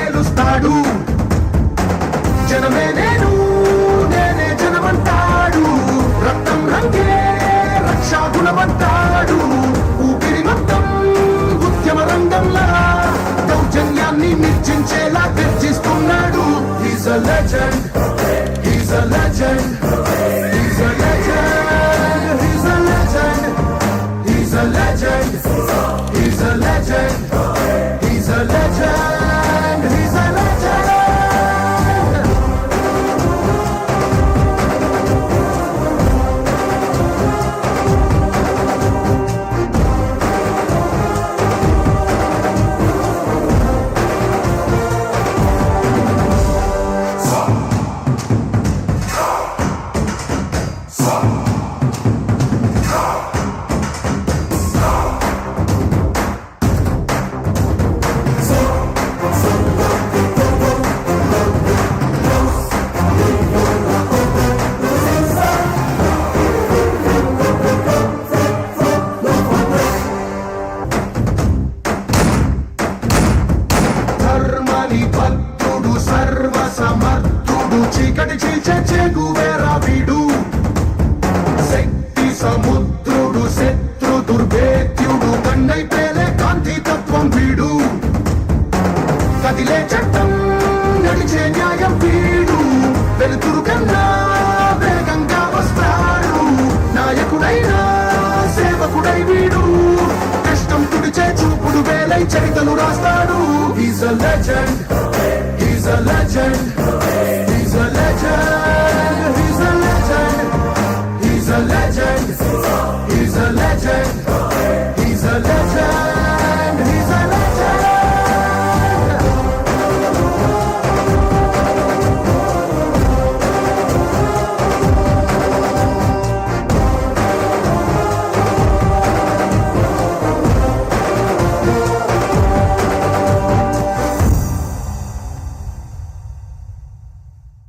తేలుస్తాడు. జనమే నేను, నేనే జనమంటాడు. రక్తం రంగే రక్షాగుణమంటాడు. ఊపిరి మొత్తం ఉద్యమ రంగంలా దౌర్జన్యాన్ని నిర్జించేలా గర్జిస్తున్నాడు. He's a legend, he's a legend, he's a legend, he's a legend, he's a legend, he's a legend, he's a legend, he's a legend. భక్తుడు సర్వ సమర్థుడు చీకటి చీల్చే చెగువేరా వీడు. శక్తి సముద్రుడు శత్రు దుర్భేద్యుడు కన్నై పేలే కాంతి తత్వం వీడు. కదిలే చట్టం నడిచే న్యాయం వీడు. వెలుతురు కన్నా వేగంగా వస్తాడు. నాయకుడైనా సేవకుడై వీడు. కష్టం తుడిచే చూపుడు వేలై చరితలు రాస్తాడు. He's a legend.